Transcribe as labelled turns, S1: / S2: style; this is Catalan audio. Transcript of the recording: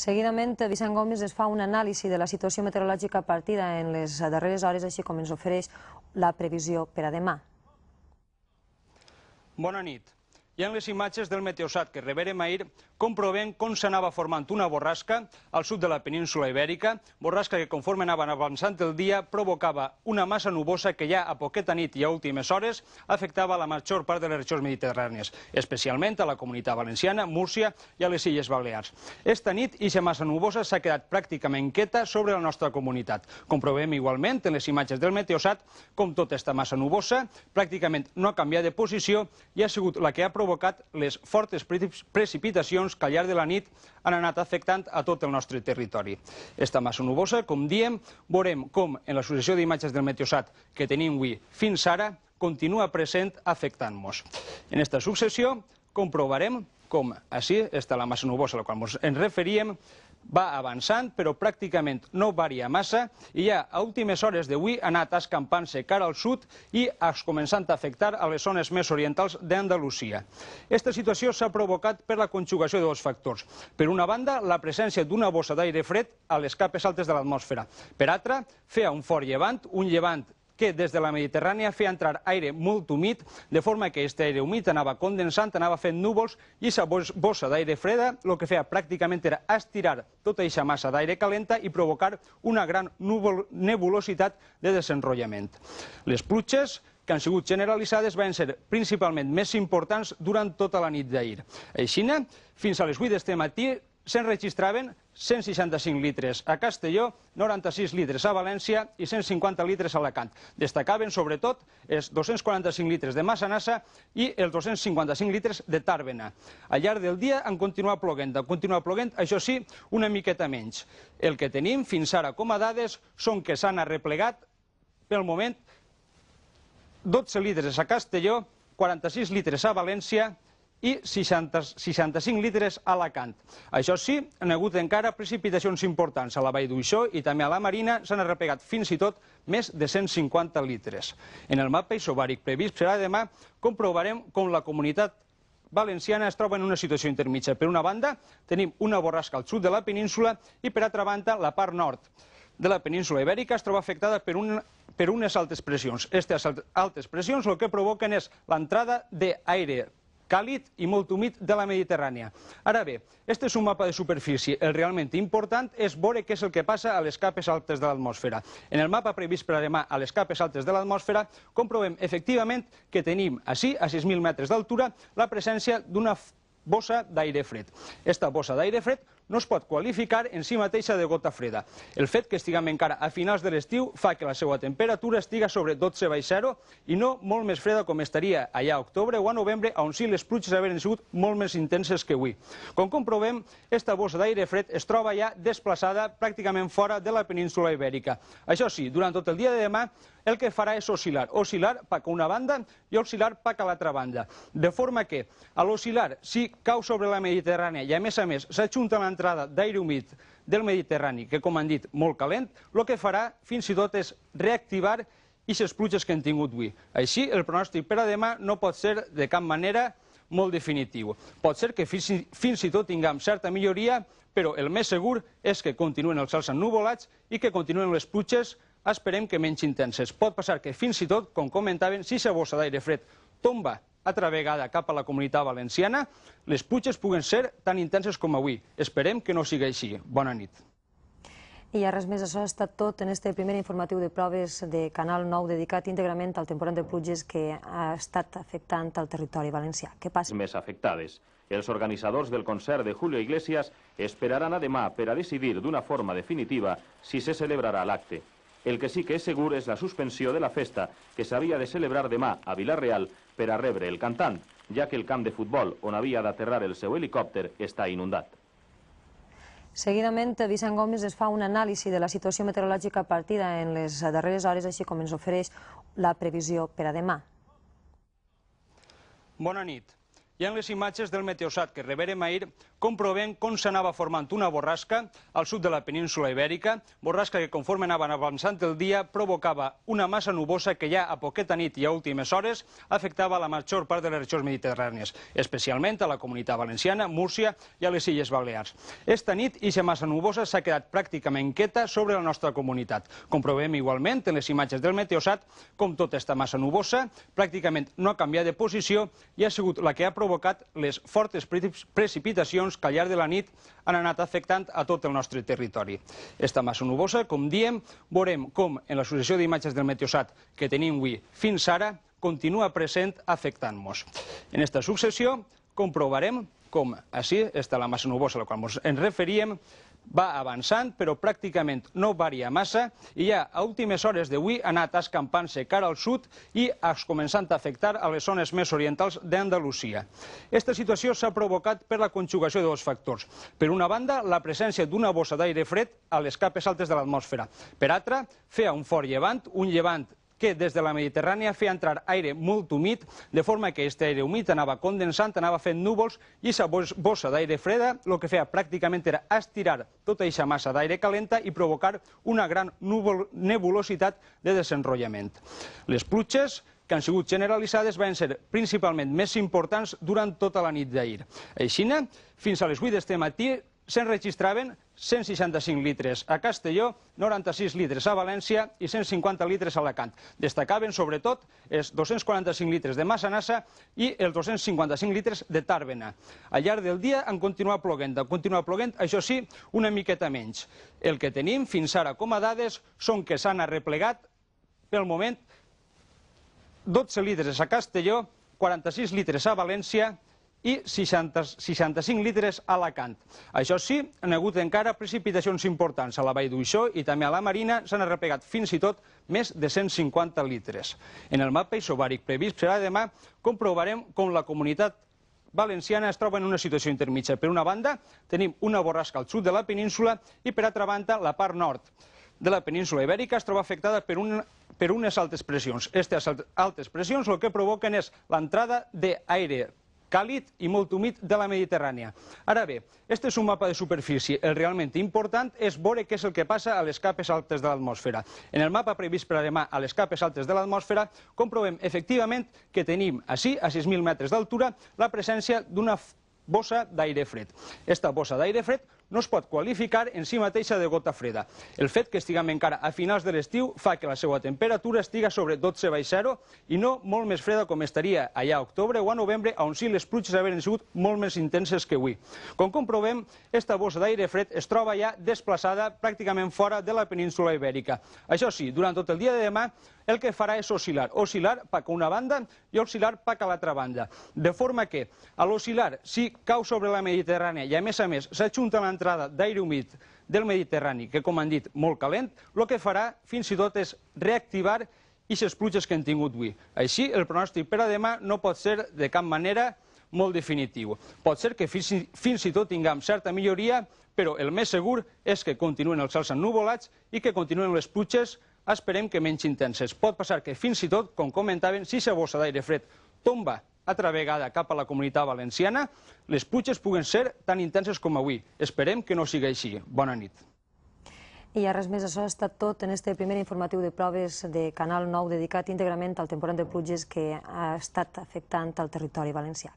S1: Seguidament, Vicent Gomis es fa una anàlisi de la situació meteorològica partida en les darreres hores, així com ens ofereix la previsió per a demà.
S2: Bona nit. I en les imatges del meteosat que reverem ahir, comprovem com s'anava formant una borrasca al sud de la península Ibèrica, borrasca que conforme anaven avançant el dia provocava una massa nubosa que ja a poqueta nit i a últimes hores afectava la major part de les regions mediterrànies, especialment a la Comunitat Valenciana, Múrcia i a les Illes Balears. Esta nit, aquesta massa nubosa s'ha quedat pràcticament quieta sobre la nostra comunitat. Comprovem igualment en les imatges del meteosat com tota aquesta massa nubosa pràcticament no ha canviat de posició i ha sigut la que ha provocat les fortes precipitacions que al llarg de la nit han anat afectant a tot el nostre territori. Esta massa nubosa, com diem, veurem com en la successió d'imatges del meteosat que tenim avui fins ara continua present afectant-nos. En esta successió comprovarem com així està la massa nubosa a la qual ens referíem, va avançant, però pràcticament no varia massa i ja a últimes hores d'avui ha anat escampant-se cara al sud i començant a afectar a les zones més orientals d'Andalusia. Aquesta situació s'ha provocat per la conjugació de dos factors. Per una banda, la presència d'una bossa d'aire fred a les capes altes de l'atmosfera. Per altra, feia un fort llevant, un llevant que des de la Mediterrània feia entrar aire molt humit, de forma que aquest aire humit anava condensant, anava fent núvols, i aquesta bossa d'aire freda el que feia pràcticament era estirar tota aquesta massa d'aire calenta i provocar una gran nebulositat de desenrotllament. Les pluges, que han sigut generalitzades, van ser principalment més importants durant tota la nit d'ahir. Així, fins a les 8 d'este matí, se'n registraven 165 litres a Castelló, 96 litres a València i 150 litres a Alacant. Destacaven sobretot els 245 litres de Massanassa i els 255 litres de Tàrbena. Al llarg del dia han continuat ploguent, això sí, una miqueta menys. El que tenim fins ara com a dades són que s'han arreplegat, pel moment, 12 litres a Castelló, 46 litres a València i 65 litres a Alacant. Això sí, han hagut encara precipitacions importants a la Vall d'Uixó i també a la Marina, s'han arreplegat fins i tot més de 150 litres. En el mapa isobàric previst per a demà comprovarem com la comunitat valenciana es troba en una situació intermitja. Per una banda, tenim una borrasca al sud de la península i per altra banda, la part nord de la península Ibèrica es troba afectada per unes altes pressions. Aquestes altes pressions el que provoquen és l'entrada d'aire càlid i molt humit de la Mediterrània. Ara bé, este és un mapa de superfície. El realment important és veure què és el que passa a les capes altes de l'atmosfera. En el mapa previst per a demà a les capes altes de l'atmosfera comprovem efectivament que tenim així, a 6.000 metres d'altura, la presència d'una bossa d'aire fred. Esta bossa d'aire fred no es pot qualificar en si mateixa de gota freda. El fet que estiguem encara a finals de l'estiu fa que la seva temperatura estiga sobre 12/0 i no molt més freda com estaria allà a octubre o a novembre, on sí les pluges havien sigut molt més intenses que avui. Com comprovem, aquesta bossa d'aire fred es troba ja desplaçada pràcticament fora de la península Ibèrica. Això sí, durant tot el dia de demà el que farà és oscil·lar cap a una banda i oscil·lar cap a l'altra banda. De forma que, a l'oscil·lar, si cau sobre la Mediterrània i a més s'ajunta l'entrada d'aire humit del Mediterrani, que com han dit, molt calent, el que farà fins i tot és reactivar aquestes pluges que hem tingut avui. Així, el pronòstic per a demà no pot ser de cap manera molt definitiu. Pot ser que fins i tot tinguem certa milloria, però el més segur és que continuen els cels ennuvolats i que continuen les pluges, esperem que menys intenses. Pot passar que fins i tot, com comentaven, si la bossa d'aire fred tomba altra vegada cap a la comunitat valenciana, les pluges puguen ser tan intenses com avui. Esperem que no sigui així. Bona nit.
S1: I ja res més, això ha estat tot en este primer informatiu de proves de Canal 9 dedicat íntegrament al temporal de pluges que ha estat afectant al territori valencià. Què passa?
S3: Més afectades. Els organitzadors del concert de Julio Iglesias esperaran a demà per a decidir d'una forma definitiva si se celebrarà l'acte. El que sí que és segur és la suspensió de la festa que s'havia de celebrar demà a Vila-real per a rebre el cantant, ja que el camp de futbol on havia d'aterrar el seu helicòpter està inundat.
S1: Seguidament, Vicent Gomis es fa una anàlisi de la situació meteorològica partida en les darreres hores, així com ens ofereix la previsió per a demà.
S2: Bona nit. I en les imatges del meteosat que reverem ahir comprovem com s'anava formant una borrasca al sud de la península ibèrica, borrasca que conforme anaven avançant el dia provocava una massa nubosa que ja a poqueta nit i a últimes hores afectava la major part de les regions mediterrànies, especialment a la Comunitat Valenciana, Múrcia i a les Illes Balears. Esta nit, aquesta massa nubosa s'ha quedat pràcticament quieta sobre la nostra comunitat. Comprovem igualment en les imatges del meteosat com tota aquesta massa nubosa pràcticament no ha canviat de posició i ha sigut la que ha provocat les fortes precipitacions que al llarg de la nit han anat afectant a tot el nostre territori. Esta massa nubosa, com diem, veurem com en la successió d'imatges del meteosat que tenim avui fins ara continua present afectant-nos. En esta successió comprovarem com així, esta la massa nubosa a la qual ens referíem, va avançant, però pràcticament no varia massa i ja a últimes hores d'avui ha anat escampant-se cara al sud i començant a afectar a les zones més orientals d'Andalusia. Aquesta situació s'ha provocat per la conjugació de dos factors. Per una banda, la presència d'una bossa d'aire fred a les capes altes de l'atmosfera. Per altra, feia un fort llevant, un llevant que des de la Mediterrània feia entrar aire molt humit, de forma que aquest aire humit anava condensant, anava fent núvols, i aquesta bossa d'aire freda el que feia pràcticament era estirar tota aquesta massa d'aire calenta i provocar una gran nebulositat de desenrotllament. Les pluges que han sigut generalitzades van ser principalment més importants durant tota la nit d'ahir. Així, fins a les 8 d'este matí, se'n registraven 165 litres a Castelló, 96 litres a València i 150 litres a Alacant. Destacaven sobretot els 245 litres de Massanassa i els 255 litres de Tàrbena. Al llarg del dia han continuat ploguent, això sí, una miqueta menys. El que tenim fins ara com a dades són que s'han arreplegat, pel moment, 12 litres a Castelló, 46 litres a València i 65 litres a Alacant. Això sí, han hagut encara precipitacions importants a la Vall d'Uixó i també a la Marina, s'han arreplegat fins i tot més de 150 litres. En el mapa isobàric previst per a demà comprovarem com la Comunitat Valenciana es troba en una situació intermitja. Per una banda, tenim una borrasca al sud de la península i per altra banda, la part nord de la península ibèrica es troba afectada per unes altes pressions. Aquestes altes pressions el que provoquen és l'entrada d'aire càlid i molt humit de la Mediterrània. Ara bé, este és un mapa de superfície. El realment important és veure què és el que passa a les capes altes de l'atmosfera. En el mapa previst per a demà a les capes altes de l'atmosfera comprovem efectivament que tenim així, a 6.000 metres d'altura, la presència d'una bossa d'aire fred. Esta bossa d'aire fred no es pot qualificar en si mateixa de gota freda. El fet que estiguem encara a finals de l'estiu fa que la seva temperatura estiga sobre 12/0 i no molt més freda com estaria allà a octubre o a novembre, on sí les pluges havien sigut molt més intenses que avui. Com comprovem, esta bossa d'aire fred es troba ja desplaçada pràcticament fora de la península ibèrica. Això sí, durant tot el dia de demà el que farà és oscil·lar cap a una banda i oscil·lar cap a l'altra banda. De forma que, a l'oscil·lar, si cau sobre la Mediterrània i a més s'ajunta l'entrada d'aire humit del Mediterrani, que com han dit, molt calent, el que farà fins i tot és reactivar aquestes pluges que hem tingut avui. Així, el pronòstic per a demà no pot ser de cap manera molt definitiu. Pot ser que fins i tot tinguem certa milloria, però el més segur és que continuen els cels ennuvolats i que continuen les pluges, esperem que menys intenses. Pot passar que fins i tot, com comentaven, si la bossa d'aire fred tomba altra vegada cap a la Comunitat Valenciana, les pluges puguen ser tan intenses com avui. Esperem que no sigui així. Bona nit.
S1: I ja res més, això ha estat tot en este primer informatiu de proves de Canal 9 dedicat íntegrament al temporal de pluges que ha estat afectant al territori valencià.